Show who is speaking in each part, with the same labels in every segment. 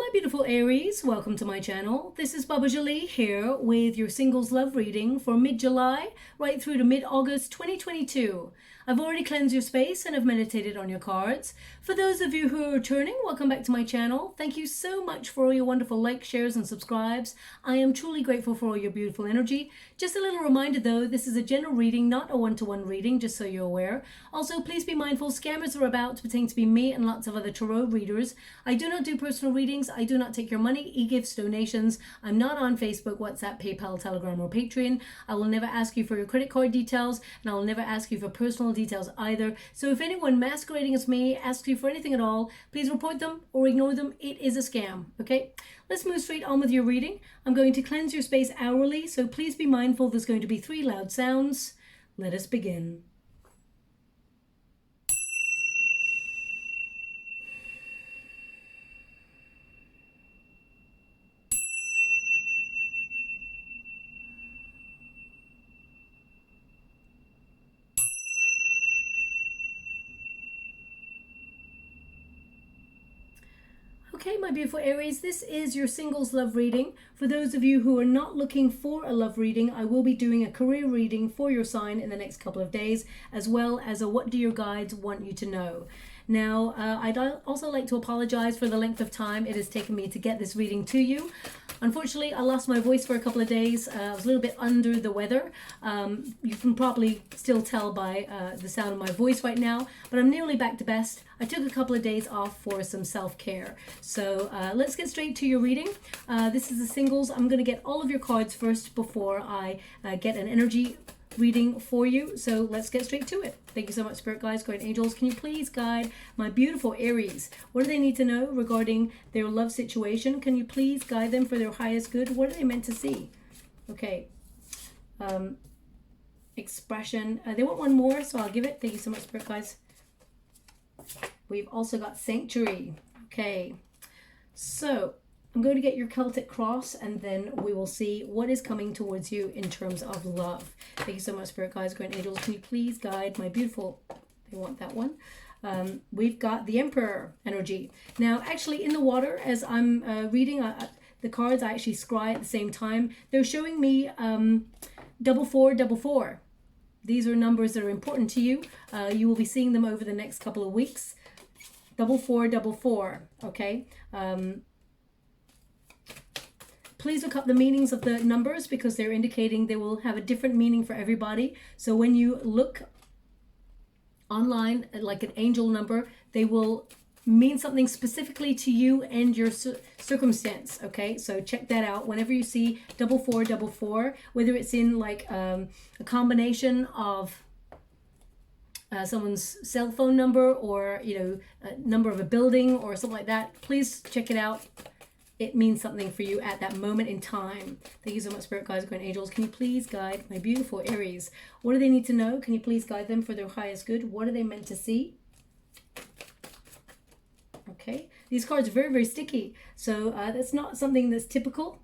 Speaker 1: My beautiful Aries, welcome to my channel. This is Baba Jolie here with your singles love reading for mid-July right through to mid-August 2022. I've already cleansed your space and have meditated on your cards. For those of you who are returning, welcome back to my channel. Thank you so much for all your wonderful likes, shares and subscribes. I am truly grateful for all your beautiful energy. Just a little reminder though, this is a general reading, not a one-to-one reading, just so you're aware. Also, please be mindful, scammers are about to pretend to be me and lots of other tarot readers. I do not do personal readings. I do not take your money, e-gifts, donations. I'm not on Facebook, WhatsApp, PayPal, Telegram or Patreon. I will never ask you for your credit card details and I will never ask you for personal details either. So if anyone masquerading as me asks you for anything at all, please report them or ignore them. It is a scam, okay? Let's move straight on with your reading. I'm going to cleanse your space hourly, so please be mindful there's going to be 3 loud sounds. Let us begin. Okay, my beautiful Aries, this is your singles love reading. For those of you who are not looking for a love reading, I will be doing a career reading for your sign in the next couple of days, as well as a what do your guides want you to know. Now, I'd also like to apologize for the length of time it has taken me to get this reading to you. Unfortunately, I lost my voice for a couple of days. I was a little bit under the weather. You can probably still tell by the sound of my voice right now, but I'm nearly back to best. I took a couple of days off for some self-care. So let's get straight to your reading. This is the singles. I'm going to get all of your cards first before I get an energy reading for you. So let's get straight to it. Thank you so much, Spirit Guides, Guardian Angels. Can you please guide my beautiful Aries? What do they need to know regarding their love situation? Can you please guide them for their highest good? What are they meant to see? Okay. Expression. They want one more, so I'll give it. Thank you so much, Spirit Guides. We've also got Sanctuary. Okay. So I'm going to get your Celtic cross and then we will see what is coming towards you in terms of love. Thank you so much, Spirit Guides, Grand Angels. Can you please guide my beautiful, they want that one. We've got the Emperor energy. Now, actually in the water, as I'm reading the cards, I actually scry at the same time. They're showing me 4444. These are numbers that are important to you. You will be seeing them over the next couple of weeks. 4444, okay? Please look up the meanings of the numbers because they're indicating they will have a different meaning for everybody. So when you look online at like an angel number, they will mean something specifically to you and your circumstance, okay? So check that out. Whenever you see 4444, whether it's in like a combination of someone's cell phone number or, you know, a number of a building or something like that, please check it out. It means something for you at that moment in time. Thank you so much, Spirit Guides, Grand Angels. Can you please guide my beautiful Aries? What do they need to know? Can you please guide them for their highest good? What are they meant to see? Okay, these cards are very, very sticky. So that's not something that's typical.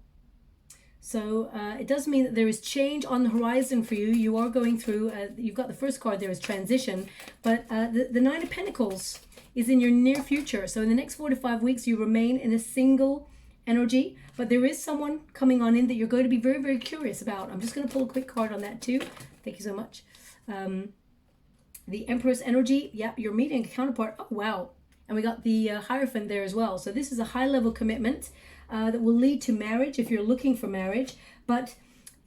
Speaker 1: So it does mean that there is change on the horizon for you. You are going through, you've got the first card there is transition, but the Nine of Pentacles is in your near future. So in the next 4 to 5 weeks, you remain in a single energy, but there is someone coming on in that you're going to be very, very curious about. I'm just going to pull a quick card on that too. Thank you so much. The Empress energy. Yeah, you're meeting a counterpart. Oh, wow. And we got the Hierophant there as well. So this is a high level commitment that will lead to marriage if you're looking for marriage. But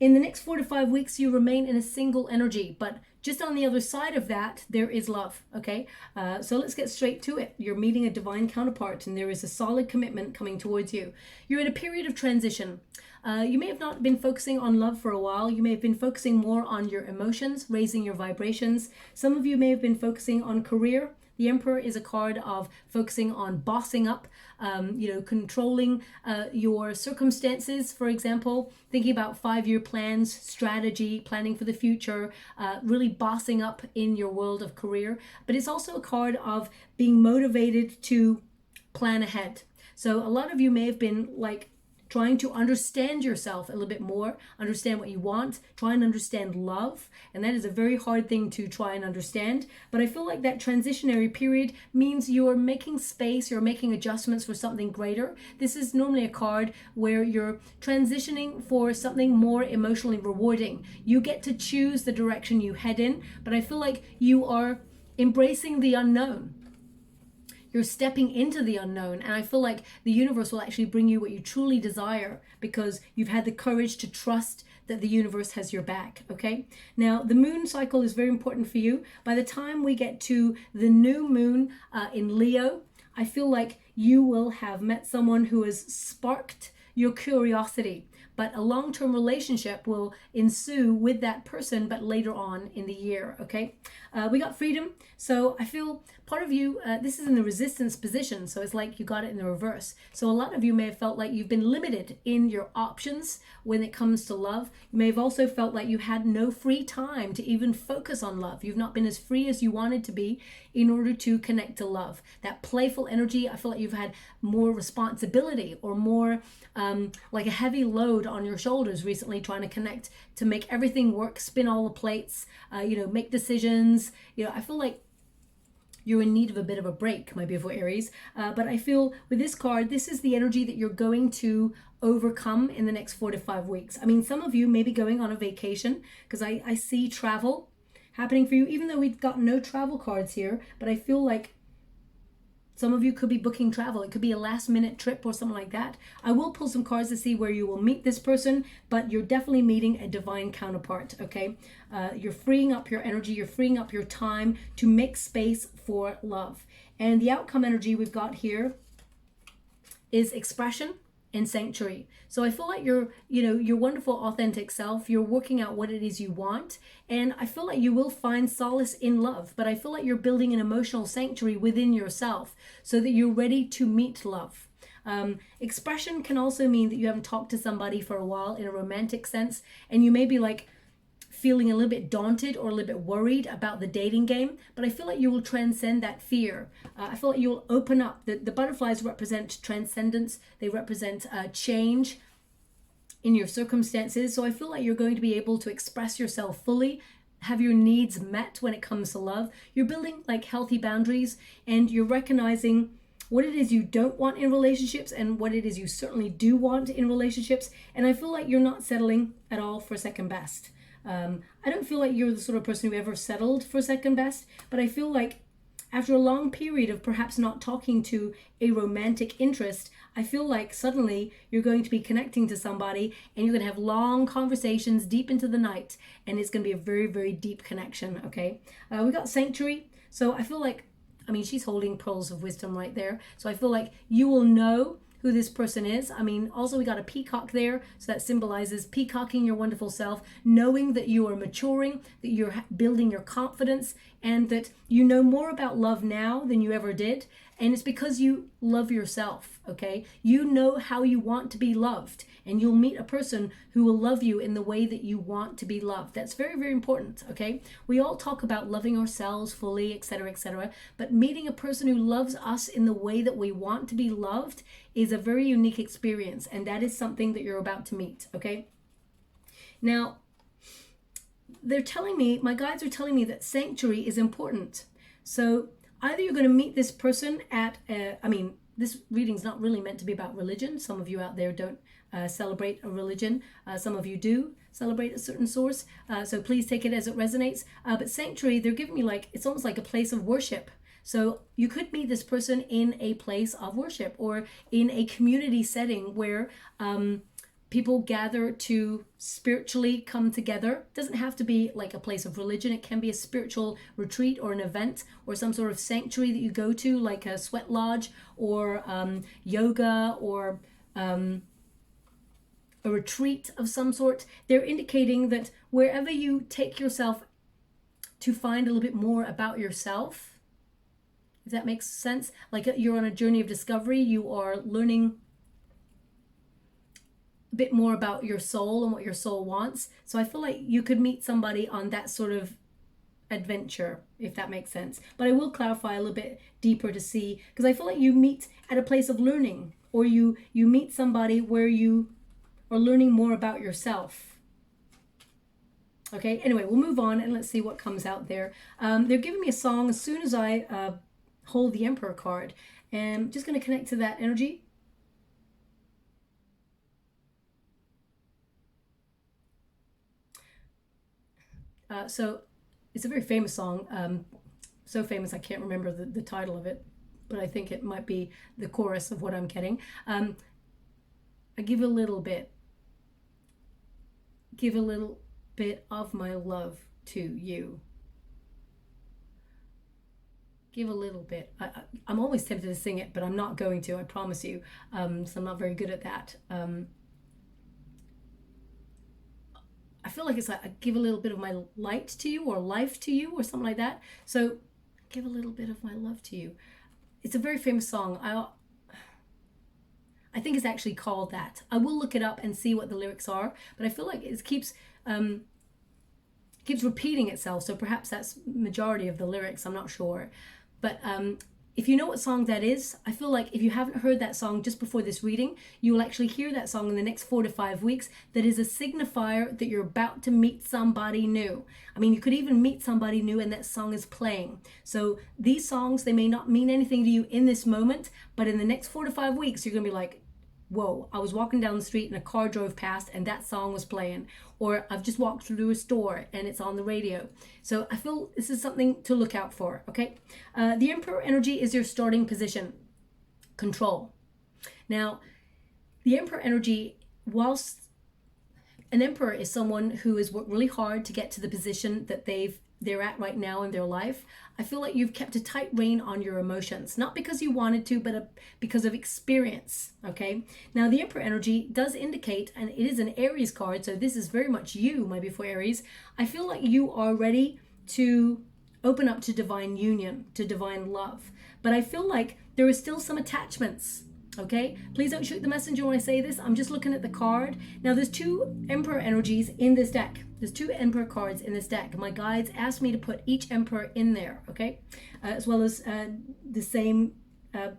Speaker 1: in the next 4 to 5 weeks, you remain in a single energy. But just on the other side of that, there is love, okay? So let's get straight to it. You're meeting a divine counterpart and there is a solid commitment coming towards you. You're in a period of transition. You may have not been focusing on love for a while. You may have been focusing more on your emotions, raising your vibrations. Some of you may have been focusing on career. The Emperor is a card of focusing on bossing up, you know, controlling your circumstances, for example, thinking about 5-year plans, strategy, planning for the future, really bossing up in your world of career. But it's also a card of being motivated to plan ahead. So a lot of you may have been like trying to understand yourself a little bit more, understand what you want, try and understand love. And that is a very hard thing to try and understand. But I feel like that transitionary period means you're making space, you're making adjustments for something greater. This is normally a card where you're transitioning for something more emotionally rewarding. You get to choose the direction you head in, but I feel like you are embracing the unknown. You're stepping into the unknown, and I feel like the universe will actually bring you what you truly desire because you've had the courage to trust that the universe has your back, okay? Now, the moon cycle is very important for you. By the time we get to the new moon in Leo, I feel like you will have met someone who has sparked your curiosity, but a long-term relationship will ensue with that person, but later on in the year, okay? We got freedom, so I feel part of you, this is in the resistance position, so it's like you got it in the reverse. So a lot of you may have felt like you've been limited in your options when it comes to love. You may have also felt like you had no free time to even focus on love. You've not been as free as you wanted to be in order to connect to love. That playful energy, I feel like you've had more responsibility or more like a heavy load on your shoulders recently, trying to connect to make everything work, spin all the plates, make decisions. I feel like you're in need of a bit of a break, my beautiful Aries. But I feel with this card, this is the energy that you're going to overcome in the next 4 to 5 weeks. I mean, some of you may be going on a vacation because I see travel happening for you, even though we've got no travel cards here. But I feel like some of you could be booking travel. It could be a last minute trip or something like that. I will pull some cards to see where you will meet this person, but you're definitely meeting a divine counterpart, okay? You're freeing up your energy, you're freeing up your time to make space for love. And the outcome energy we've got here is expression and sanctuary. So I feel like you're, your wonderful authentic self, you're working out what it is you want. And I feel like you will find solace in love, but I feel like you're building an emotional sanctuary within yourself so that you're ready to meet love. Expression can also mean that you haven't talked to somebody for a while in a romantic sense, and you may be like feeling a little bit daunted or a little bit worried about the dating game, but I feel like you will transcend that fear. I feel like you'll open up. The butterflies represent transcendence. They represent change in your circumstances. So I feel like you're going to be able to express yourself fully, have your needs met when it comes to love. You're building like healthy boundaries, and you're recognizing what it is you don't want in relationships and what it is you certainly do want in relationships. And I feel like you're not settling at all for second best. I don't feel like you're the sort of person who ever settled for second best, but I feel like after a long period of perhaps not talking to a romantic interest, I feel like suddenly you're going to be connecting to somebody and you're going to have long conversations deep into the night, and it's going to be a very, very deep connection, okay? We got sanctuary, so I feel like, she's holding pearls of wisdom right there, so I feel like you will know who this person is. Also we got a peacock there, so that symbolizes peacocking your wonderful self, knowing that you are maturing, that you're building your confidence, and that you know more about love now than you ever did. And it's because you love yourself, okay? You know how you want to be loved, and you'll meet a person who will love you in the way that you want to be loved. That's very, very important, okay? We all talk about loving ourselves fully, etc., but meeting a person who loves us in the way that we want to be loved is a very unique experience, and that is something that you're about to meet, okay? Now, they're telling me, my guides are telling me that sanctuary is important. So either you're going to meet this person at, this reading's not really meant to be about religion. Some of you out there don't celebrate a religion. Some of you do celebrate a certain source. So please take it as it resonates. But sanctuary, they're giving me it's almost like a place of worship. So you could meet this person in a place of worship or in a community setting where people gather to spiritually come together. It doesn't have to be like a place of religion. It can be a spiritual retreat or an event or some sort of sanctuary that you go to, like a sweat lodge or yoga or a retreat of some sort. They're indicating that wherever you take yourself to find a little bit more about yourself, if that makes sense, like you're on a journey of discovery, you are learning a bit more about your soul and what your soul wants. So I feel like you could meet somebody on that sort of adventure, if that makes sense. But I will clarify a little bit deeper to see, because I feel like you meet at a place of learning, or you meet somebody where you are learning more about yourself. Okay, anyway, we'll move on and let's see what comes out there. They're giving me a song as soon as I hold the Emperor card. And I'm just going to connect to that energy. So it's a very famous song. So famous I can't remember the title of it, but I think it might be the chorus of what I'm getting. I give a little bit. Give a little bit of my love to you. Give a little bit. I'm always tempted to sing it, but I'm not going to, I promise you. So I'm not very good at that. I feel like it's like I give a little bit of my light to you, or life to you, or something like that. So give a little bit of my love to you. It's a very famous song. I think it's actually called that. I will look it up and see what the lyrics are, but I feel like it keeps repeating itself. So perhaps that's majority of the lyrics. I'm not sure. But if you know what song that is, I feel like if you haven't heard that song just before this reading, you will actually hear that song in the next 4 to 5 weeks. That is a signifier that you're about to meet somebody new. I mean, you could even meet somebody new and that song is playing. So these songs, they may not mean anything to you in this moment, but in the next 4 to 5 weeks, you're going to be like, whoa, I was walking down the street and a car drove past and that song was playing. Or I've just walked through a store and it's on the radio. So I feel this is something to look out for, okay? The Emperor energy is your starting position. Control. Now, the Emperor energy, whilst an Emperor is someone who has worked really hard to get to the position that they're at right now in their life, I feel like you've kept a tight rein on your emotions, not because you wanted to, but because of experience, okay? Now, the Emperor energy does indicate, and it is an Aries card, so this is very much you, my beautiful Aries. I feel like you are ready to open up to divine union, to divine love. But I feel like there is still some attachments, okay? Please don't shoot the messenger when I say this. I'm just looking at the card. Now, there's 2 Emperor energies in this deck. There's 2 Emperor cards in this deck. My guides asked me to put each Emperor in there, okay? As well as the same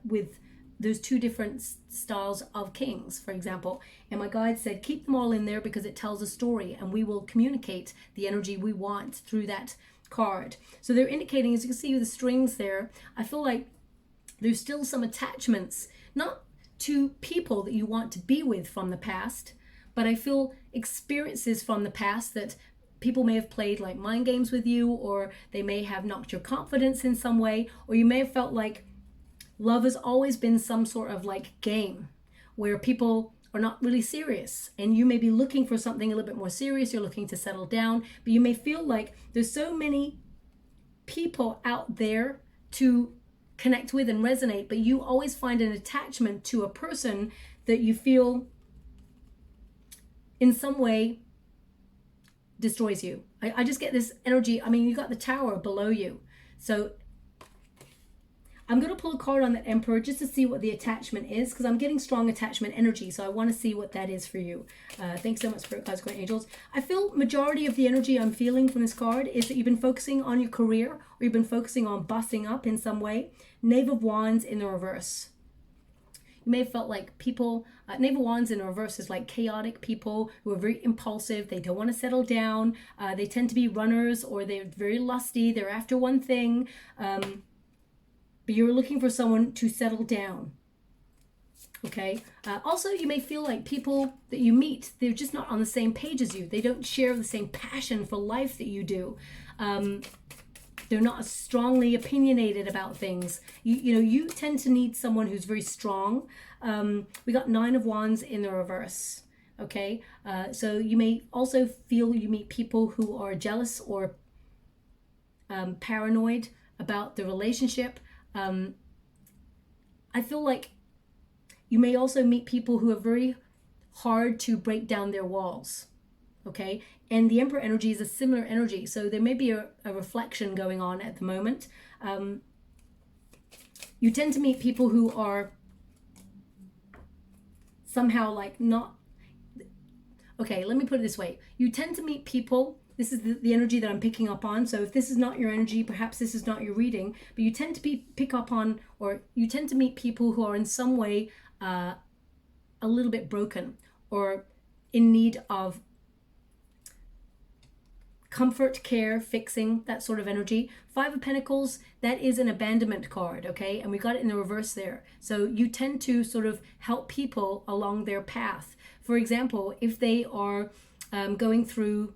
Speaker 1: with those 2 different styles of kings, for example. And my guide said, keep them all in there because it tells a story and we will communicate the energy we want through that card. So they're indicating, as you can see with the strings there, I feel like there's still some attachments, not to people that you want to be with from the past, but I feel experiences from the past that people may have played like mind games with you, or they may have knocked your confidence in some way, or you may have felt like love has always been some sort of like game where people are not really serious and you may be looking for something a little bit more serious. You're looking to settle down, but you may feel like there's so many people out there to connect with and resonate, but you always find an attachment to a person that you feel in some way destroys you. I just get this energy. I mean, you got the Tower below you. So I'm going to pull a card on that Emperor just to see what the attachment is, because I'm getting strong attachment energy. So I want to see what that is for you. Thanks so much for guys, great angels. I feel majority of the energy I'm feeling from this card is that you've been focusing on your career, or you've been focusing on busting up in some way. Knave of Wands in the reverse. You may have felt like people, Knave of Wands in the reverse is like chaotic people who are very impulsive. They don't want to settle down. They tend to be runners, or they're very lusty. They're after one thing. But you're looking for someone to settle down. Okay. Also, you may feel like people that you meet, they're just not on the same page as you. They don't share the same passion for life that you do. They're not as strongly opinionated about things. You know, you tend to need someone who's very strong. We got 9 of Wands in the reverse. Okay. So you may also feel you meet people who are jealous or paranoid about the relationship. I feel like you may also meet people who are very hard to break down their walls. Okay. And the Emperor energy is a similar energy. So there may be a reflection going on at the moment. You tend to meet people who are somehow like not, okay, let me put it this way. You tend to meet people, this is the energy that I'm picking up on. So if this is not your energy, perhaps this is not your reading, but you tend to pick up on, or you tend to meet people who are in some way a little bit broken or in need of comfort, care, fixing, that sort of energy. Five of Pentacles, that is an abandonment card, okay? And we got it in the reverse there. So you tend to sort of help people along their path. For example, if they are going through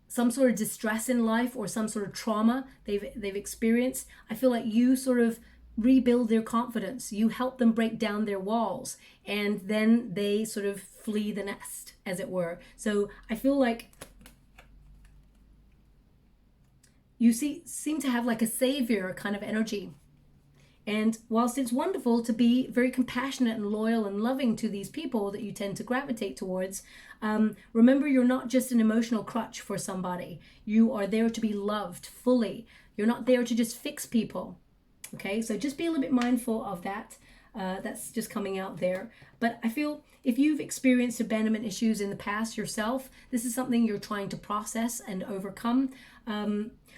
Speaker 1: some sort of distress in life or some sort of trauma they've experienced, I feel like you sort of rebuild their confidence. You help them break down their walls, and then they sort of flee the nest, as it were. So I feel like you seem to have like a savior kind of energy. And whilst it's wonderful to be very compassionate and loyal and loving to these people that you tend to gravitate towards, remember, you're not just an emotional crutch for somebody. You are there to be loved fully. You're not there to just fix people. Okay, so just be a little bit mindful of that. That's just coming out there. But I feel if you've experienced abandonment issues in the past yourself, this is something you're trying to process and overcome.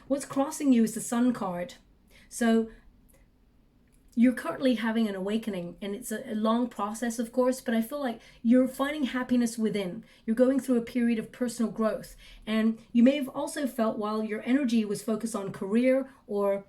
Speaker 1: What's crossing you is the Sun card. So you're currently having an awakening, and it's a long process, of course, but I feel like you're finding happiness within. You're going through a period of personal growth, and you may have also felt while your energy was focused on career or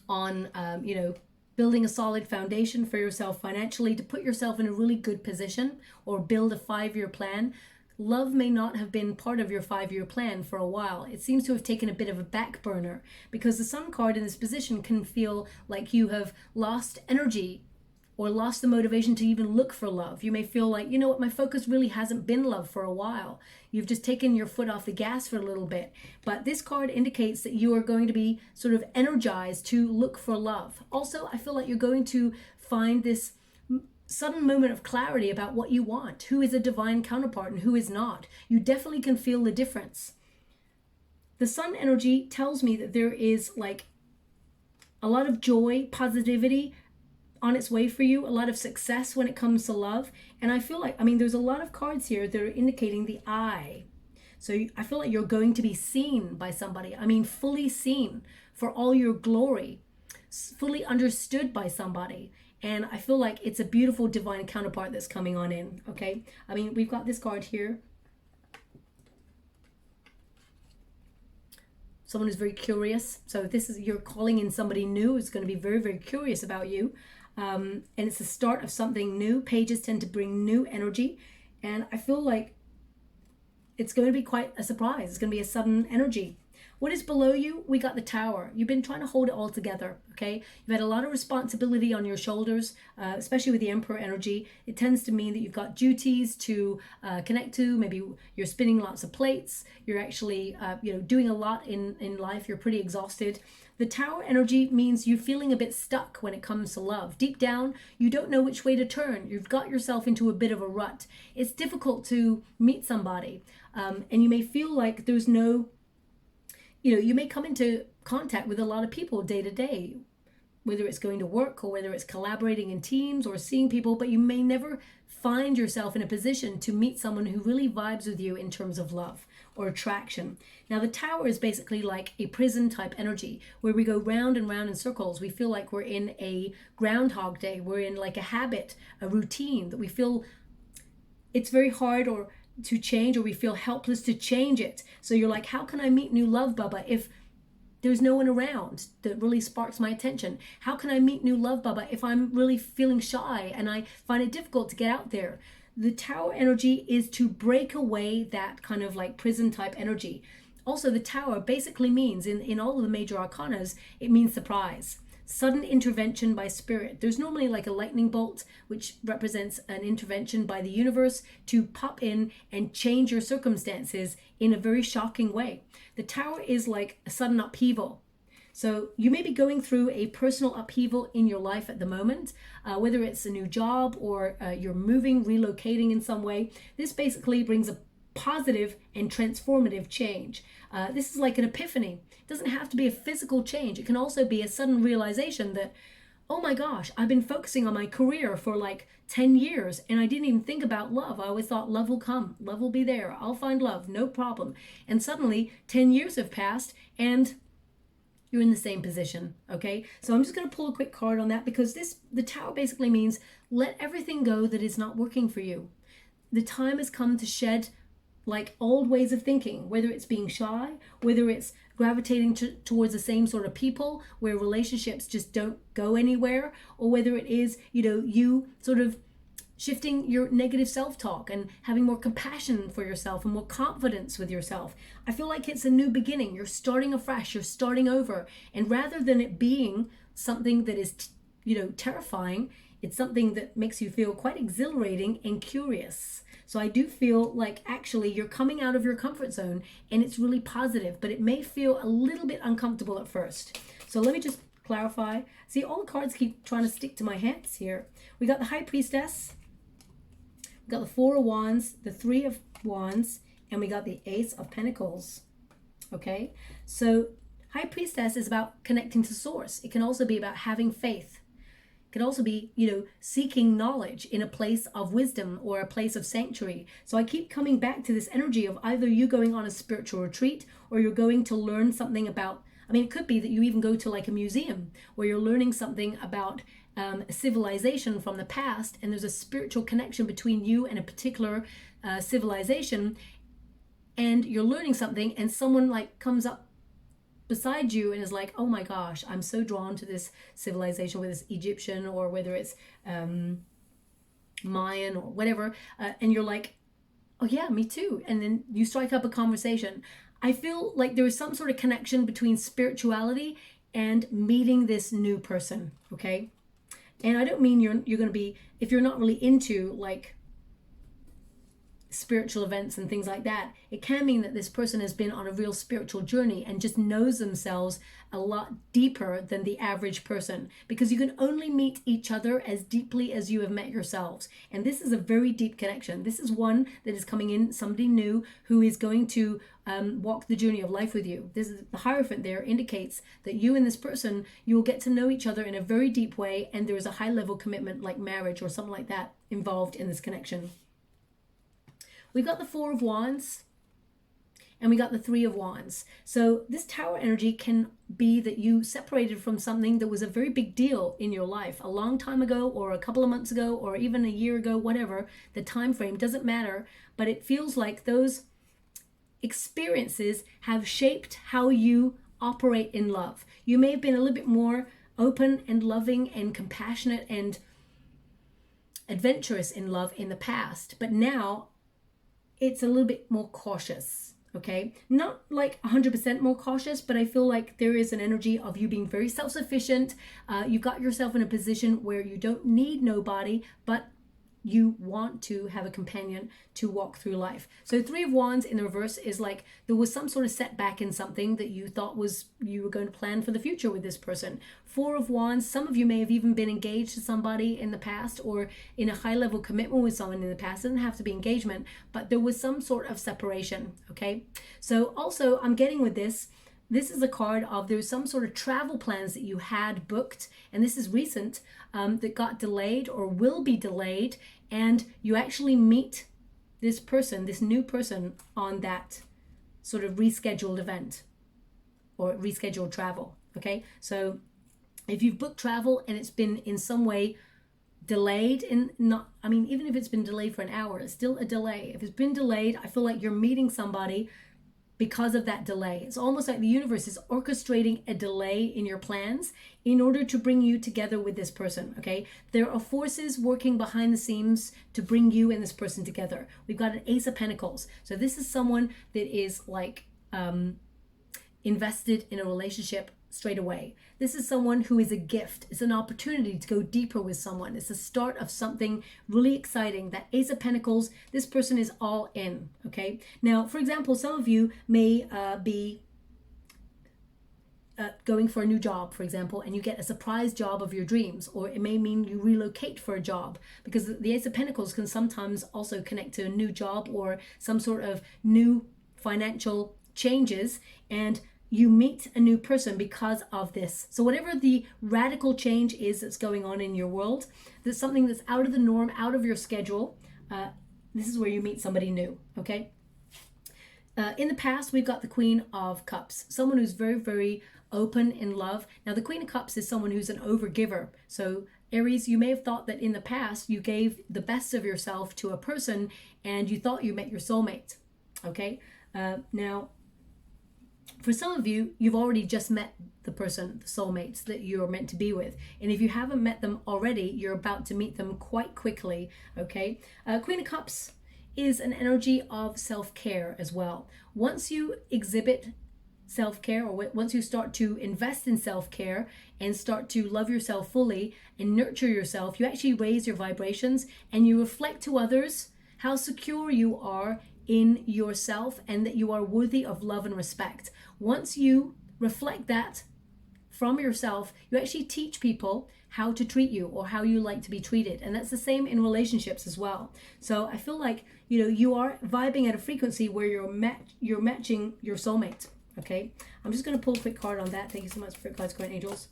Speaker 1: on, you know, building a solid foundation for yourself financially to put yourself in a really good position or build a 5-year plan. Love may not have been part of your 5-year plan for a while. It seems to have taken a bit of a back burner because the Sun card in this position can feel like you have lost energy or lost the motivation to even look for love. You may feel like, you know what, my focus really hasn't been love for a while. You've just taken your foot off the gas for a little bit. But this card indicates that you are going to be sort of energized to look for love. Also, I feel like you're going to find this sudden moment of clarity about what you want, who is a divine counterpart and who is not. You definitely can feel the difference. The Sun energy tells me that there is like a lot of joy, positivity on its way for you, a lot of success when it comes to love. And I feel like, I mean, there's a lot of cards here that are indicating the eye. So I feel like you're going to be seen by somebody. I mean, fully seen for all your glory, fully understood by somebody. And I feel like it's a beautiful divine counterpart that's coming on in, okay? I mean, we've got this card here. Someone who's very curious. So this is, you're calling in somebody new who's going to be very, very curious about you. And it's the start of something new. Pages tend to bring new energy. And I feel like it's going to be quite a surprise. It's going to be a sudden energy. What is below you? We got the Tower. You've been trying to hold it all together, okay? You've had a lot of responsibility on your shoulders, especially with the Emperor energy. It tends to mean that you've got duties to connect to. Maybe you're spinning lots of plates. You're actually, you know, doing a lot in life. You're pretty exhausted. The Tower energy means you're feeling a bit stuck when it comes to love. Deep down, you don't know which way to turn. You've got yourself into a bit of a rut. It's difficult to meet somebody, and you may feel like there's no, you know, you may come into contact with a lot of people day to day, whether it's going to work or whether it's collaborating in teams or seeing people, but you may never find yourself in a position to meet someone who really vibes with you in terms of love or attraction. Now, the Tower is basically like a prison type energy where we go round and round in circles. We feel like we're in a Groundhog Day. We're in like a habit, a routine that we feel it's very hard or to change, or we feel helpless to change it. So you're like, how can I meet new love, Bubba, if there's no one around that really sparks my attention? How can I meet new love, Bubba, if I'm really feeling shy and I find it difficult to get out there? The Tower energy is to break away that kind of like prison type energy. Also, the Tower basically means, in all of the major arcanas, it means surprise. Sudden intervention by spirit. There's normally like a lightning bolt, which represents an intervention by the universe to pop in and change your circumstances in a very shocking way. The Tower is like a sudden upheaval. So you may be going through a personal upheaval in your life at the moment, whether it's a new job or you're moving, relocating in some way. This basically brings a positive and transformative change. This is like an epiphany. It doesn't have to be a physical change. It can also be a sudden realization that, oh my gosh, I've been focusing on my career for like 10 years and I didn't even think about love. I always thought love will come, love will be there, I'll find love, no problem. And suddenly 10 years have passed and you're in the same position, okay? So I'm just going to pull a quick card on that, because the Tower basically means let everything go that is not working for you. The time has come to shed like old ways of thinking, whether it's being shy, whether it's gravitating towards the same sort of people where relationships just don't go anywhere, or whether it is, you sort of shifting your negative self-talk and having more compassion for yourself and more confidence with yourself. I feel like it's a new beginning. You're starting afresh, you're starting over. And rather than it being something that is, terrifying, it's something that makes you feel quite exhilarating and curious. So I do feel like actually you're coming out of your comfort zone and it's really positive, but it may feel a little bit uncomfortable at first. So let me just clarify. See, all the cards keep trying to stick to my hands here. We got the High Priestess, we got the Four of Wands, the Three of Wands, and we got the Ace of Pentacles. Okay, so High Priestess is about connecting to Source. It can also be about having faith. It can also be, seeking knowledge in a place of wisdom or a place of sanctuary. So I keep coming back to this energy of either you going on a spiritual retreat or you're going to learn something about, it could be that you even go to like a museum where you're learning something about a civilization from the past, and there's a spiritual connection between you and a particular civilization, and you're learning something, and someone like comes up beside you and is like, oh my gosh, I'm so drawn to this civilization, whether it's Egyptian or whether it's Mayan or whatever, and you're like, oh yeah, me too. And then you strike up a conversation. I feel like there is some sort of connection between spirituality and meeting this new person, okay? And I don't mean you're going to be, if you're not really into like spiritual events and things like that, it can mean that this person has been on a real spiritual journey and just knows themselves a lot deeper than the average person, because you can only meet each other as deeply as you have met yourselves. And this is a very deep connection. This is one that is coming in, somebody new who is going to walk the journey of life with you. This is the Hierophant there, indicates that you and this person, you will get to know each other in a very deep way, and there is a high level commitment like marriage or something like that involved in this connection. We've got the Four of Wands and we got the Three of Wands. So this Tower energy can be that you separated from something that was a very big deal in your life a long time ago, or a couple of months ago, or even a year ago, whatever. The time frame doesn't matter, but it feels like those experiences have shaped how you operate in love. You may have been a little bit more open and loving and compassionate and adventurous in love in the past, but now it's a little bit more cautious, okay? Not like 100% more cautious, but I feel like there is an energy of you being very self-sufficient. You got yourself in a position where you don't need nobody, but you want to have a companion to walk through life. So Three of Wands in the reverse is like there was some sort of setback in something that you thought was you were going to plan for the future with this person. Four of Wands, some of you may have even been engaged to somebody in the past or in a high level commitment with someone in the past. It doesn't have to be engagement, but there was some sort of separation, okay? So also I'm getting with this is a card of there's some sort of travel plans that you had booked, and this is recent, that got delayed or will be delayed, and you actually meet this person, this new person, on that sort of rescheduled event or rescheduled travel, okay? So if you've booked travel and it's been in some way delayed, in not, I mean, even if it's been delayed for an hour, it's still a delay. If it's been delayed, I feel like you're meeting somebody because of that delay. It's almost like the universe is orchestrating a delay in your plans in order to bring you together with this person, okay? There are forces working behind the scenes to bring you and this person together. We've got an Ace of Pentacles. So this is someone that is like invested in a relationship straight away. This is someone who is a gift. It's an opportunity to go deeper with someone. It's the start of something really exciting. That Ace of Pentacles, this person is all in, okay? Now, for example, some of you may be going for a new job, for example, and you get a surprise job of your dreams, or it may mean you relocate for a job, because the Ace of Pentacles can sometimes also connect to a new job or some sort of new financial changes, and you meet a new person because of this. So whatever the radical change is that's going on in your world, that's something that's out of the norm, out of your schedule, this is where you meet somebody new, okay? In the past, we've got the Queen of Cups, someone who's very, very open in love. Now, the Queen of Cups is someone who's an overgiver. So Aries, you may have thought that in the past, you gave the best of yourself to a person and you thought you met your soulmate, okay? Now, for some of you, you've already just met the person, the soulmates that you're meant to be with. And if you haven't met them already, you're about to meet them quite quickly, okay? Queen of Cups is an energy of self-care as well. Once you exhibit self-care, or once you start to invest in self-care and start to love yourself fully and nurture yourself, you actually raise your vibrations and you reflect to others how secure you are in yourself and that you are worthy of love and respect. Once you reflect that from yourself, you actually teach people how to treat you or how you like to be treated. And that's the same in relationships as well. So I feel like, you know, you are vibing at a frequency where you're matching your soulmate. Okay, I'm just going to pull a quick card on that. Thank you so much for your cards, Guardian Angels.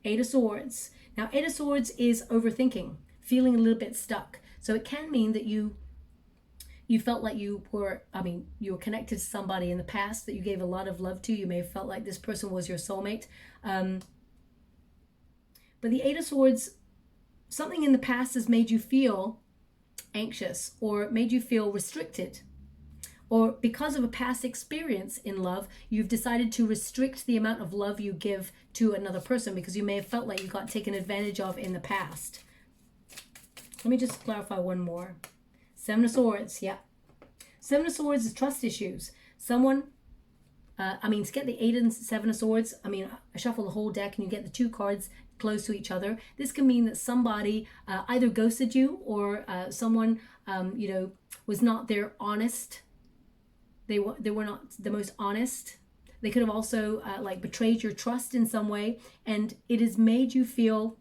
Speaker 1: Eight of Swords. Now, Eight of Swords is overthinking, feeling a little bit stuck. So it can mean that you felt like you were connected to somebody in the past that you gave a lot of love to. You may have felt like this person was your soulmate. But the Eight of Swords, something in the past has made you feel anxious or made you feel restricted. Or because of a past experience in love, you've decided to restrict the amount of love you give to another person because you may have felt like you got taken advantage of in the past. Let me just clarify one more. Seven of Swords, yeah. Seven of Swords is trust issues. Someone, to get the Eight and Seven of Swords, I shuffle the whole deck and you get the two cards close to each other. This can mean that somebody either ghosted you or someone, was not their honest. They were not the most honest. They could have also betrayed your trust in some way, and it has made you feel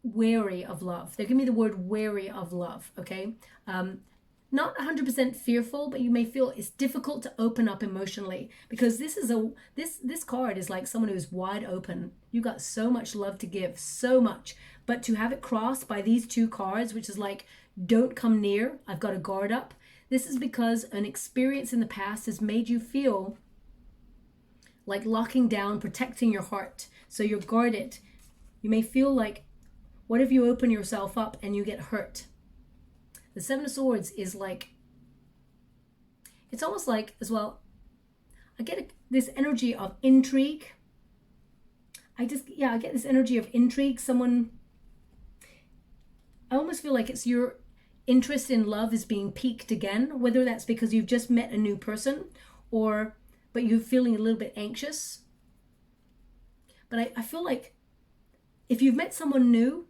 Speaker 1: wary of love. They give me the word wary of love, okay? Not 100% fearful, but you may feel it's difficult to open up emotionally because this card is like someone who's wide open. You got so much love to give, so much, but to have it crossed by these two cards, which is like, don't come near, I've got a guard up. This is because an experience in the past has made you feel like locking down, protecting your heart. So you're guarded. You may feel like, what if you open yourself up and you get hurt? The Seven of Swords is like, it's almost like as well, I get this energy of intrigue. I get this energy of intrigue. I almost feel like it's your interest in love is being piqued again, whether that's because you've just met a new person but you're feeling a little bit anxious. But I feel like if you've met someone new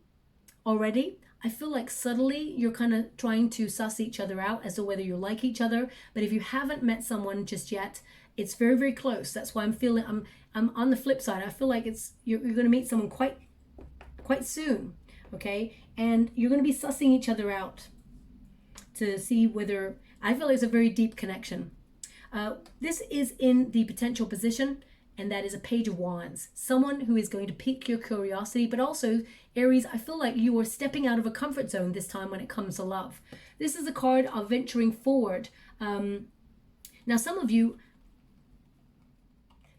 Speaker 1: already, I feel like subtly you're kind of trying to suss each other out as to whether you like each other. But if you haven't met someone just yet, it's very, very close. That's why I'm on the flip side. I feel like you're going to meet someone quite soon, okay? And you're going to be sussing each other out to see whether, I feel like it's a very deep connection. This is in the potential position, and that is a Page of Wands. Someone who is going to pique your curiosity, but also, Aries, I feel like you are stepping out of a comfort zone this time when it comes to love. This is a card of venturing forward. Now, some of you,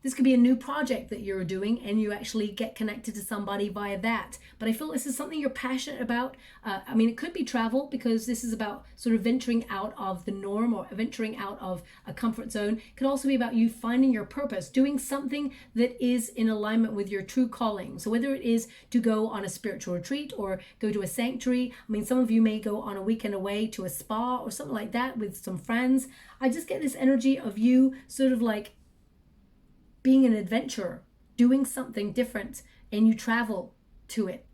Speaker 1: this could be a new project that you're doing and you actually get connected to somebody via that. But I feel this is something you're passionate about. It could be travel because this is about sort of venturing out of the norm or venturing out of a comfort zone. It could also be about you finding your purpose, doing something that is in alignment with your true calling. So whether it is to go on a spiritual retreat or go to a sanctuary, some of you may go on a weekend away to a spa or something like that with some friends. I just get this energy of you sort of like being an adventurer, doing something different, and you travel to it.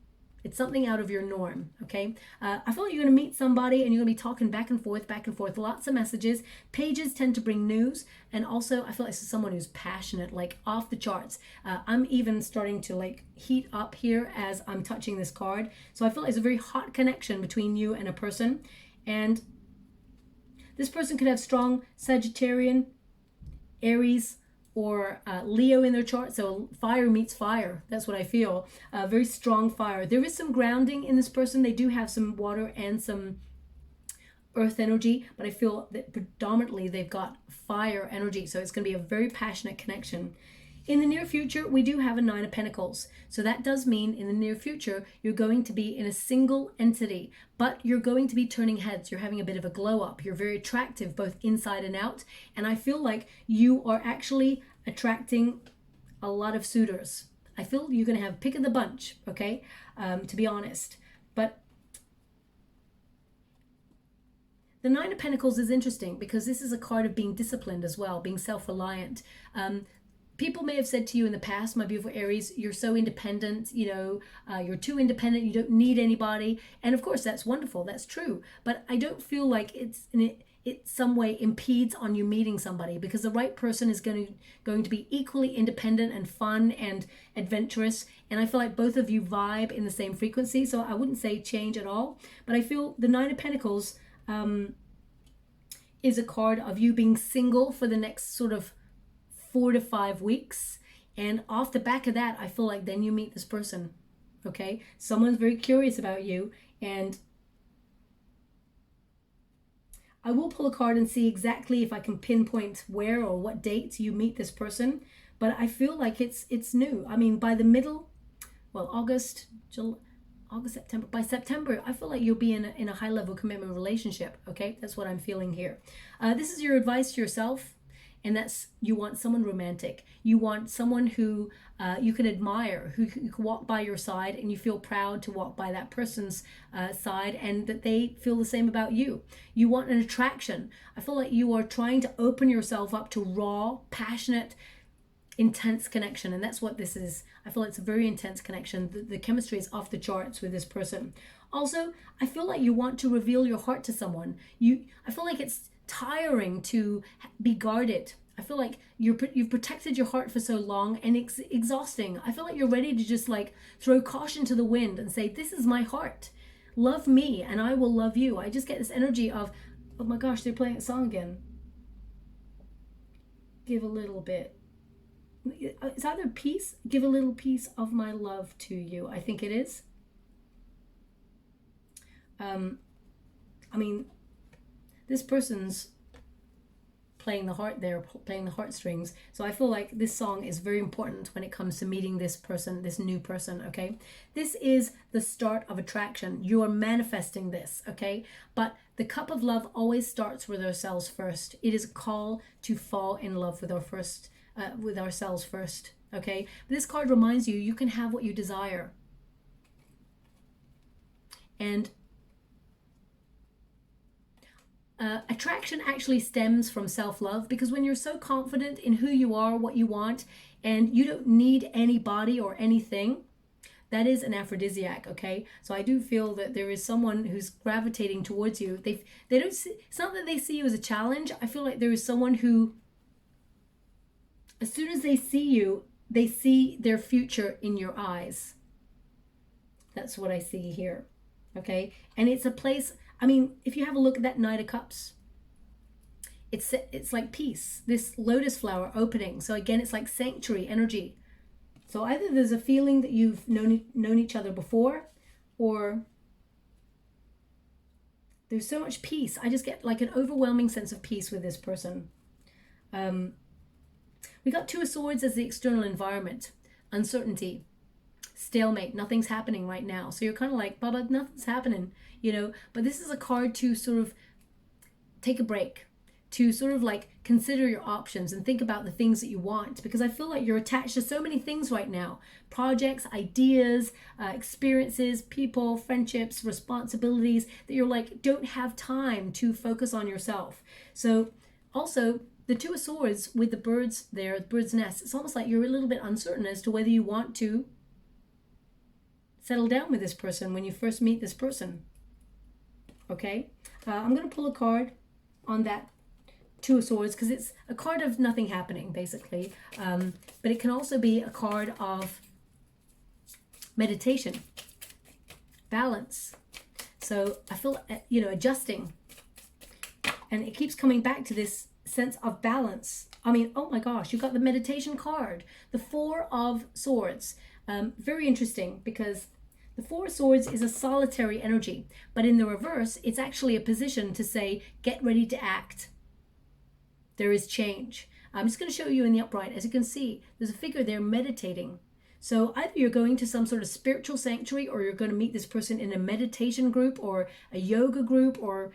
Speaker 1: It's something out of your norm, okay? I feel like you're going to meet somebody and you're going to be talking back and forth, lots of messages. Pages tend to bring news, and also I feel like this is someone who's passionate, like off the charts. I'm even starting to like heat up here as I'm touching this card. So I feel like it's a very hot connection between you and a person. And This person could have strong Sagittarian, Aries, or Leo in their chart. So fire meets fire. That's what I feel. Very strong fire. There is some grounding in this person. They do have some water and some earth energy, but I feel that predominantly they've got fire energy. So it's going to be a very passionate connection. In the near future, we do have a 9 of Pentacles. So that does mean in the near future, you're going to be in a single entity, but you're going to be turning heads. You're having a bit of a glow up. You're very attractive, both inside and out. And I feel like you are actually attracting a lot of suitors. I feel you're going to have pick of the bunch, okay, to be honest. But the 9 of Pentacles is interesting because this is a card of being disciplined as well, being self-reliant. People may have said to you in the past, my beautiful Aries, you're so independent, you know, you're too independent, you don't need anybody. And of course, that's wonderful, that's true. But I don't feel like it some way impedes on you meeting somebody, because the right person is going to be equally independent and fun and adventurous. And I feel like both of you vibe in the same frequency. So I wouldn't say change at all. But I feel the 9 of Pentacles is a card of you being single for the next sort of 4 to 5 weeks, and off the back of that, I feel like then you meet this person. Okay, someone's very curious about you, and I will pull a card and see exactly if I can pinpoint where or what dates you meet this person. But I feel like it's new. I mean, by the middle, well, August, September. By September, I feel like you'll be in a high level commitment relationship. Okay, that's what I'm feeling here. This is your advice to yourself. And that's, you want someone romantic. You want someone who you can admire, who can walk by your side and you feel proud to walk by that person's side, and that they feel the same about you. You want an attraction. I feel like you are trying to open yourself up to raw, passionate, intense connection. And that's what this is. I feel like it's a very intense connection. The chemistry is off the charts with this person. Also, I feel like you want to reveal your heart to someone. I feel like it's tiring to be guarded. I feel like you've protected your heart for so long, and it's exhausting. I feel like you're ready to just like throw caution to the wind and say, this is my heart. Love me and I will love you. I just get this energy of, oh my gosh, they're playing a song again. Give a little bit. It's either peace, give a little piece of my love to you. I think it is. I mean, this person's playing the heart there, playing the heartstrings. So I feel like this song is very important when it comes to meeting this person, this new person, okay? This is the start of attraction. You are manifesting this, okay? But the cup of love always starts with ourselves first. It is a call to fall in love with ourselves first, okay? This card reminds you, you can have what you desire. And attraction actually stems from self-love, because when you're so confident in who you are, what you want, and you don't need anybody or anything, that is an aphrodisiac, okay? So I do feel that there is someone who's gravitating towards you. They don't see, it's not that they see you as a challenge. I feel like there is someone who, as soon as they see you, they see their future in your eyes. That's what I see here, okay? And it's a place, I mean, if you have a look at that Knight of Cups, it's like peace, this lotus flower opening. So again, it's like sanctuary energy. So either there's a feeling that you've known each other before, or there's so much peace. I just get like an overwhelming sense of peace with this person. We got 2 of Swords as the external environment, uncertainty, stalemate, nothing's happening right now. So you're kind of like, Baba, nothing's happening, you know. But this is a card to sort of take a break, to sort of like consider your options and think about the things that you want, because I feel like you're attached to so many things right now: projects, ideas, experiences, people, friendships, responsibilities, that you're like, don't have time to focus on yourself. So also the 2 of Swords with the birds there, the bird's nest, it's almost like you're a little bit uncertain as to whether you want to settle down with this person when you first meet this person, okay? I'm going to pull a card on that 2 of Swords, because it's a card of nothing happening, basically. But it can also be a card of meditation, balance. So I feel, you know, adjusting. And it keeps coming back to this sense of balance. I mean, oh my gosh, you got the meditation card, the Four of Swords. Very interesting, because the Four of Swords is a solitary energy, but in the reverse, it's actually a position to say, get ready to act. There is change. I'm just going to show you in the upright. As you can see, there's a figure there meditating. So either you're going to some sort of spiritual sanctuary, or you're going to meet this person in a meditation group or a yoga group or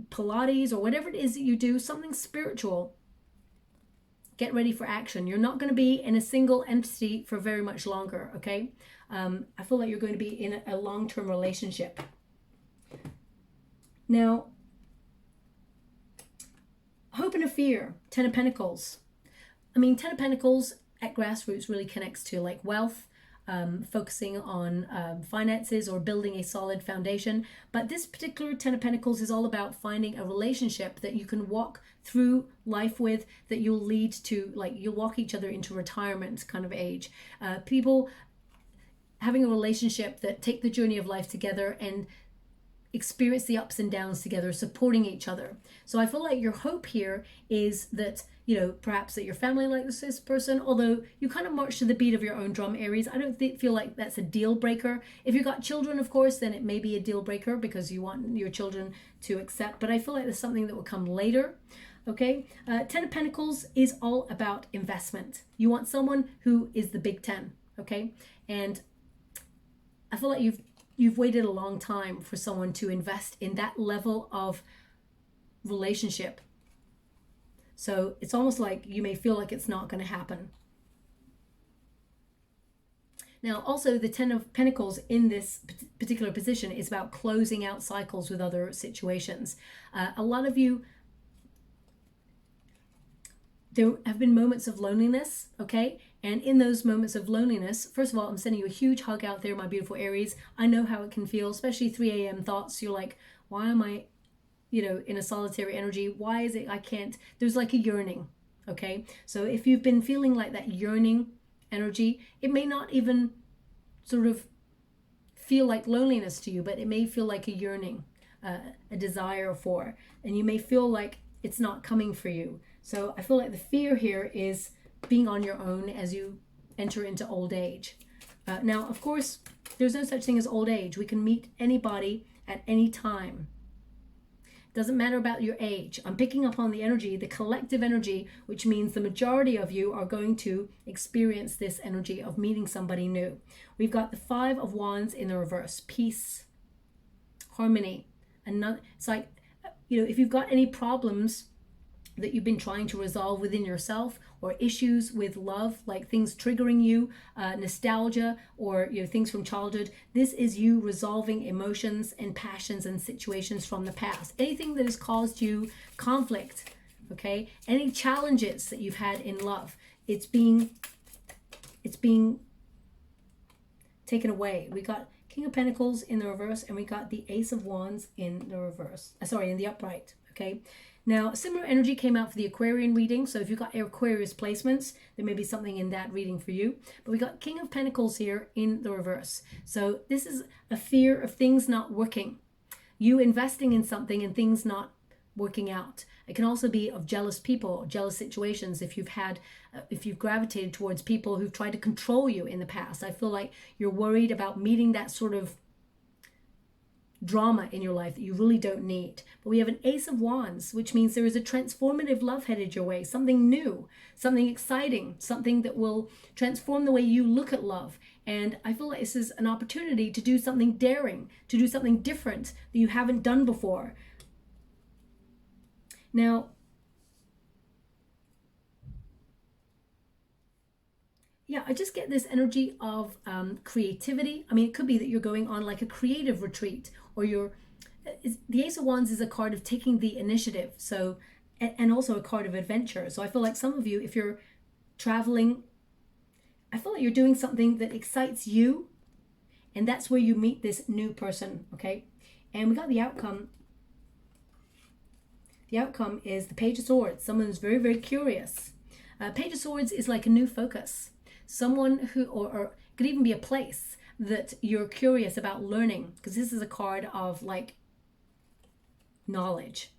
Speaker 1: Pilates or whatever it is that you do, something spiritual. Get ready for action. You're not going to be in a single entity for very much longer, okay? I feel like you're going to be in a long-term relationship. Now, hope and a fear, Ten of Pentacles. I mean, Ten of Pentacles at grassroots really connects to like wealth, focusing on finances or building a solid foundation. But this particular Ten of Pentacles is all about finding a relationship that you can walk through life with, that you'll lead to, like, you'll walk each other into retirement kind of age. People having a relationship that take the journey of life together and experience the ups and downs together, supporting each other. So I feel like your hope here is that, you know, perhaps that your family likes this person, although you kind of march to the beat of your own drum, Aries. I don't feel like that's a deal breaker. If you've got children, of course, then it may be a deal breaker because you want your children to accept. But I feel like there's something that will come later. Okay, Ten of Pentacles is all about investment. You want someone who is the big 10, okay? And I feel like you've waited a long time for someone to invest in that level of relationship. So it's almost like you may feel like it's not going to happen. Now, also the Ten of Pentacles in this particular position is about closing out cycles with other situations. A lot of you, there have been moments of loneliness, okay? And in those moments of loneliness, first of all, I'm sending you a huge hug out there, my beautiful Aries. I know how it can feel, especially 3 a.m. thoughts. You're like, why am I, you know, in a solitary energy? Why is it I can't? There's like a yearning, okay? So if you've been feeling like that yearning energy, it may not even sort of feel like loneliness to you, but it may feel like a yearning, a desire for, and you may feel like it's not coming for you. So I feel like the fear here is being on your own as you enter into old age. Now, of course, there's no such thing as old age. We can meet anybody at any time. Doesn't matter about your age. I'm picking up on the energy, the collective energy, which means the majority of you are going to experience this energy of meeting somebody new. We've got the Five of Wands in the reverse. Peace, harmony. It's like, you know, if you've got any problems that you've been trying to resolve within yourself, or issues with love, like things triggering you, nostalgia, or, you know, things from childhood, this is you resolving emotions and passions and situations from the past. Anything that has caused you conflict, okay? Any challenges that you've had in love, it's being taken away. We got King of Pentacles in the reverse, and we got the Ace of Wands in the reverse. Sorry, in the upright, okay? Now, similar energy came out for the Aquarian reading. So if you've got Aquarius placements, there may be something in that reading for you. But we got King of Pentacles here in the reverse. So this is a fear of things not working. You investing in something and things not working out. It can also be of jealous people, jealous situations. If you've gravitated towards people who've tried to control you in the past. I feel like you're worried about meeting that sort of drama in your life that you really don't need. But we have an Ace of Wands, which means there is a transformative love headed your way, something new, something exciting, something that will transform the way you look at love. And I feel like this is an opportunity to do something daring, to do something different that you haven't done before. Now, yeah, I just get this energy of creativity. I mean, it could be that you're going on like a creative retreat, or the Ace of Wands is a card of taking the initiative. So, and also a card of adventure. So I feel like some of you, if you're traveling, I feel like you're doing something that excites you, and that's where you meet this new person, okay? And we got the outcome. The outcome is the Page of Swords. Someone who's very, very curious. Page of Swords is like a new focus. Someone who, or it could even be a place that you're curious about learning, because this is a card of like knowledge.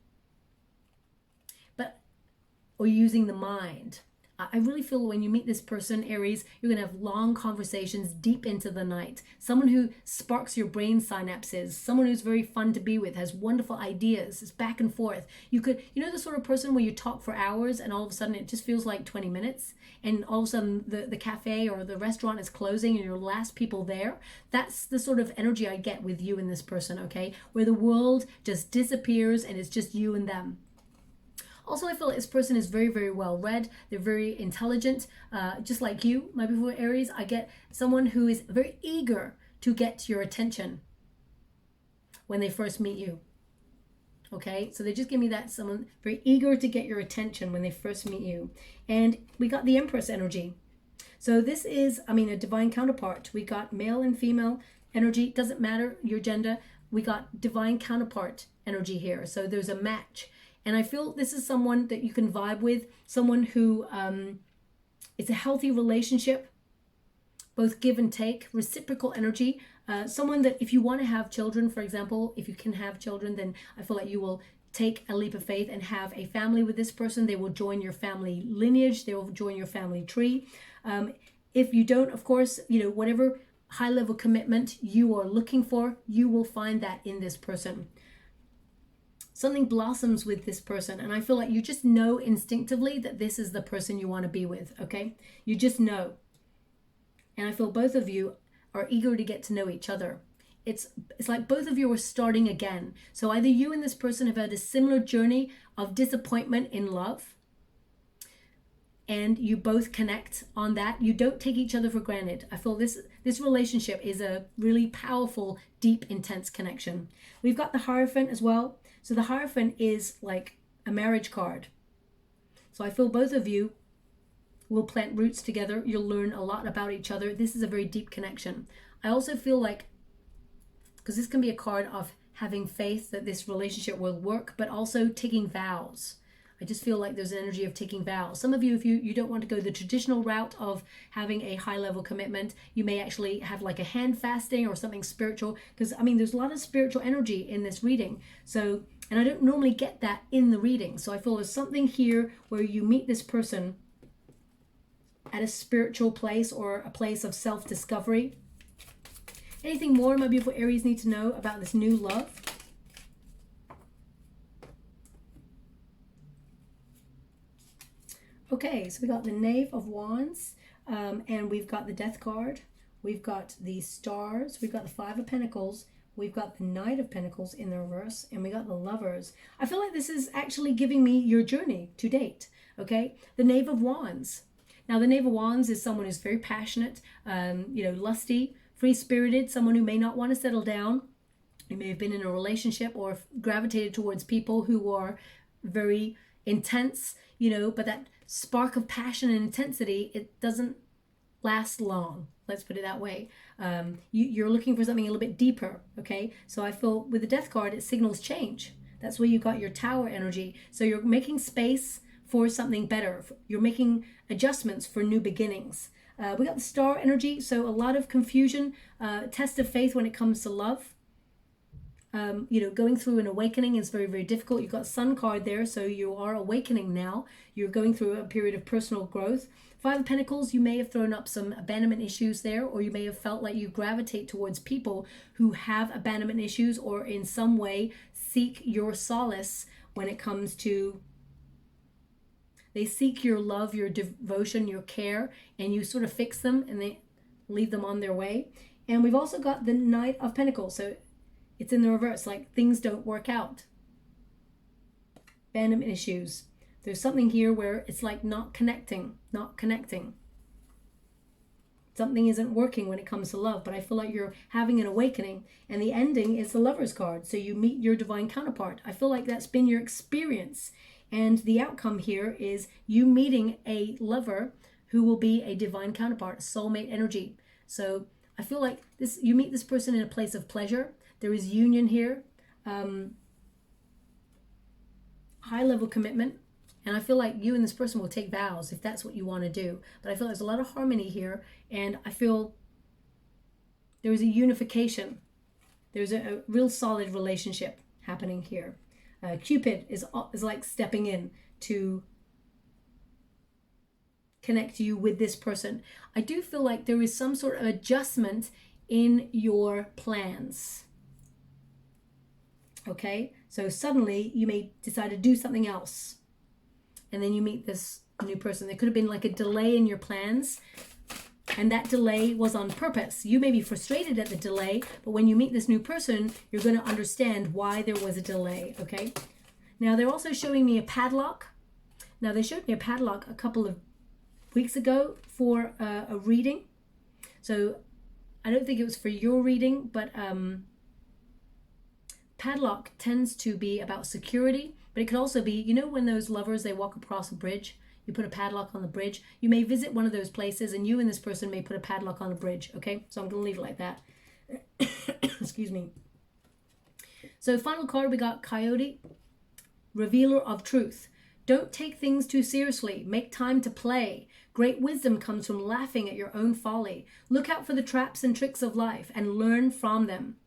Speaker 1: or using the mind. I really feel when you meet this person, Aries, you're going to have long conversations deep into the night. Someone who sparks your brain synapses, someone who's very fun to be with, has wonderful ideas, it's back and forth. You know the sort of person where you talk for hours and all of a sudden it just feels like 20 minutes and all of a sudden the cafe or the restaurant is closing and you're the last people there. That's the sort of energy I get with you and this person, okay? Where the world just disappears and it's just you and them. Also, I feel like this person is very, very well read. They're very intelligent, just like you, my beautiful Aries. I get someone who is very eager to get your attention when they first meet you. Okay, so they just give me that, someone very eager to get your attention when they first meet you. And we got the Empress energy. So this is, I mean, a divine counterpart. We got male and female energy. Doesn't matter your gender. We got divine counterpart energy here. So there's a match. And I feel this is someone that you can vibe with, someone who it's a healthy relationship, both give and take, reciprocal energy. Someone that if you want to have children, for example, if you can have children, then I feel like you will take a leap of faith and have a family with this person. They will join your family lineage. They will join your family tree. If you don't, of course, you know, whatever high level commitment you are looking for, you will find that in this person. Something blossoms with this person, and I feel like you just know instinctively that this is the person you want to be with, okay? You just know. And I feel both of you are eager to get to know each other. It's like both of you are starting again. So either you and this person have had a similar journey of disappointment in love, and you both connect on that. You don't take each other for granted. I feel this relationship is a really powerful, deep, intense connection. We've got the Hierophant as well. So the Hierophant is like a marriage card. So I feel both of you will plant roots together. You'll learn a lot about each other. This is a very deep connection. I also feel like, because this can be a card of having faith that this relationship will work, but also taking vows. I just feel like there's an energy of taking vows. Some of you, if you don't want to go the traditional route of having a high level commitment, you may actually have like a hand fasting or something spiritual, because I mean, there's a lot of spiritual energy in this reading. So, and I don't normally get that in the reading. So I feel there's something here where you meet this person at a spiritual place or a place of self-discovery. Anything more my beautiful Aries need to know about this new love? Okay, so we got the Knave of Wands, and we've got the Death card. We've got the Stars. We've got the Five of Pentacles. We've got the Knight of Pentacles in the reverse, and we got the Lovers. I feel like this is actually giving me your journey to date, okay? The Knave of Wands. Now, the Knave of Wands is someone who's very passionate, you know, lusty, free-spirited, someone who may not want to settle down. You may have been in a relationship or gravitated towards people who are very intense, you know, but that spark of passion and intensity, it doesn't last long. Let's put it that way. You're looking for something a little bit deeper, okay? So I feel with the Death card, it signals change. That's where you got your Tower energy. So you're making space for something better. You're making adjustments for new beginnings. We got the Star energy, so a lot of confusion, test of faith when it comes to love. You know, going through an awakening is very, very difficult. You've got Sun card there, so you are awakening now. You're going through a period of personal growth. Five of Pentacles, you may have thrown up some abandonment issues there, or you may have felt like you gravitate towards people who have abandonment issues or in some way seek your solace when it comes to, they seek your love, your devotion, your care, and you sort of fix them and they leave them on their way. And we've also got the Knight of Pentacles, so it's in the reverse, like things don't work out. Abandonment issues. There's something here where it's like not connecting. Something isn't working when it comes to love, but I feel like you're having an awakening, and the ending is the Lovers card. So you meet your divine counterpart. I feel like that's been your experience, and the outcome here is you meeting a lover who will be a divine counterpart, a soulmate energy. So I feel like this, you meet this person in a place of pleasure. There is union here, high level commitment. And I feel like you and this person will take vows if that's what you want to do. But I feel there's a lot of harmony here. And I feel there is a unification. There's a real solid relationship happening here. Cupid is like stepping in to connect you with this person. I do feel like there is some sort of adjustment in your plans. Okay, so suddenly you may decide to do something else, and then you meet this new person. There could have been like a delay in your plans, and that delay was on purpose. You may be frustrated at the delay, but when you meet this new person, you're going to understand why there was a delay. Okay, now they're also showing me a padlock. Now they showed me a padlock a couple of weeks ago for a reading, so I don't think it was for your reading, but padlock tends to be about security, but it could also be, you know, when those lovers, they walk across a bridge, you put a padlock on the bridge. You may visit one of those places, and you and this person may put a padlock on a bridge. Okay, so I'm going to leave it like that. Excuse me. So final card, we got Coyote, Revealer of Truth. Don't take things too seriously. Make time to play. Great wisdom comes from laughing at your own folly. Look out for the traps and tricks of life and learn from them.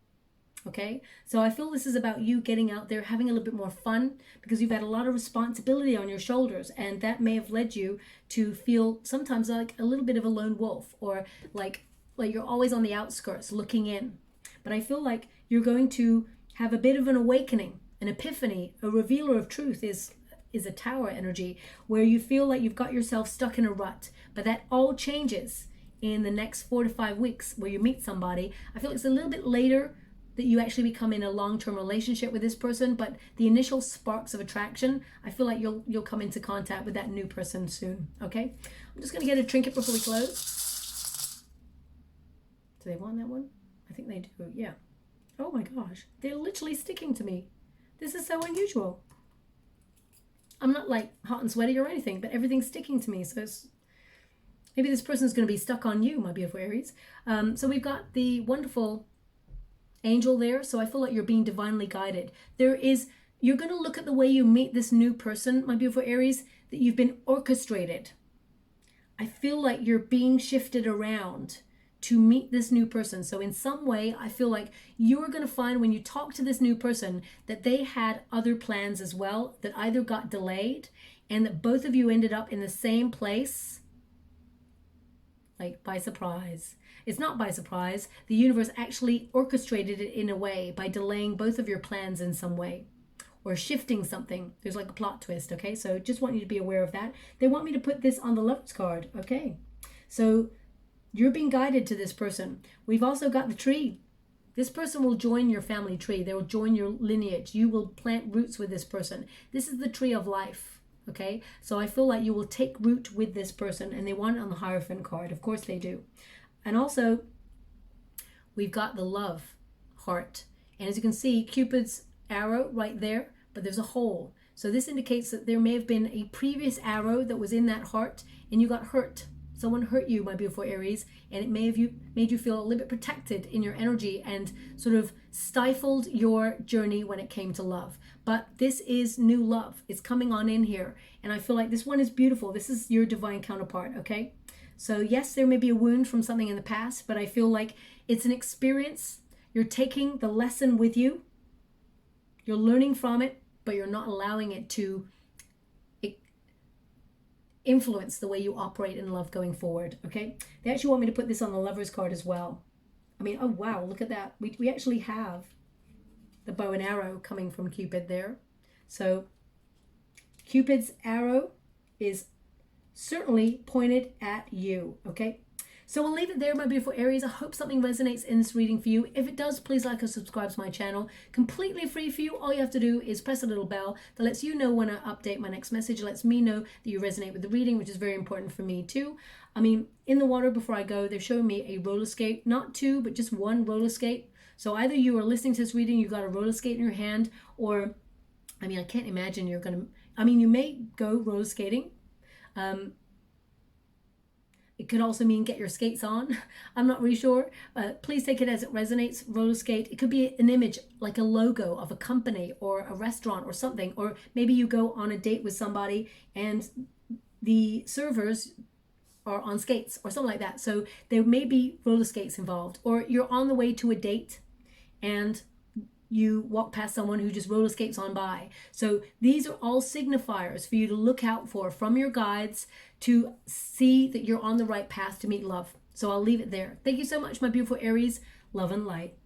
Speaker 1: Okay, so I feel this is about you getting out there, having a little bit more fun, because you've had a lot of responsibility on your shoulders, and that may have led you to feel sometimes like a little bit of a lone wolf, or like you're always on the outskirts looking in. But I feel like you're going to have a bit of an awakening, an epiphany. A revealer of truth is a tower energy, where you feel like you've got yourself stuck in a rut, but that all changes in the next 4 to 5 weeks where you meet somebody. I feel it's a little bit later that you actually become in a long-term relationship with this person, but the initial sparks of attraction, I feel like you'll come into contact with that new person soon. Okay, I'm just going to get a trinket before we close. Do they want that one? I think they do. Yeah. Oh my gosh, they're literally sticking to me. This is so unusual. I'm not like hot and sweaty or anything, but everything's sticking to me. So it's, maybe this person's going to be stuck on you, my beautiful Aries. So we've got the wonderful angel there. So I feel like you're being divinely guided. You're going to look at the way you meet this new person, my beautiful Aries, that you've been orchestrated. I feel like you're being shifted around to meet this new person. So in some way, I feel like you're going to find when you talk to this new person that they had other plans as well, that either got delayed, and that both of you ended up in the same place, like by surprise. It's not by surprise. The universe actually orchestrated it in a way by delaying both of your plans in some way, or shifting something. There's like a plot twist, okay? So just want you to be aware of that. They want me to put this on the Lovers card, okay? So you're being guided to this person. We've also got the tree. This person will join your family tree. They will join your lineage. You will plant roots with this person. This is the tree of life, okay? So I feel like you will take root with this person, and they want it on the Hierophant card. Of course they do. And also, we've got the love heart. And as you can see, Cupid's arrow right there, but there's a hole. So this indicates that there may have been a previous arrow that was in that heart, and you got hurt. Someone hurt you, my beautiful Aries, and it may have made you feel a little bit protected in your energy and sort of stifled your journey when it came to love. But this is new love. It's coming on in here. And I feel like this one is beautiful. This is your divine counterpart, okay? So yes, there may be a wound from something in the past, but I feel like it's an experience. You're taking the lesson with you. You're learning from it, but you're not allowing it to influence the way you operate in love going forward, okay? They actually want me to put this on the Lovers card as well. I mean, oh wow, look at that. We actually have the bow and arrow coming from Cupid there. So Cupid's arrow is certainly pointed at you, okay? So we'll leave it there, my beautiful Aries. I hope something resonates in this reading for you. If it does, please like and subscribe to my channel. Completely free for you. All you have to do is press a little bell that lets you know when I update my next message. It lets me know that you resonate with the reading, which is very important for me too. I mean, in the water before I go, they're showing me a roller skate. Not two, but just one roller skate. So either you are listening to this reading, you've got a roller skate in your hand, or, I mean, I can't imagine you're going to, I mean, you may go roller skating. It could also mean get your skates on. I'm not really sure. Please take it as it resonates. Roller skate. It could be an image like a logo of a company or a restaurant or something. Or maybe you go on a date with somebody and the servers are on skates or something like that. So there may be roller skates involved. Or you're on the way to a date and you walk past someone who just roller skates on by. So these are all signifiers for you to look out for from your guides to see that you're on the right path to meet love. So I'll leave it there. Thank you so much, my beautiful Aries. Love and light.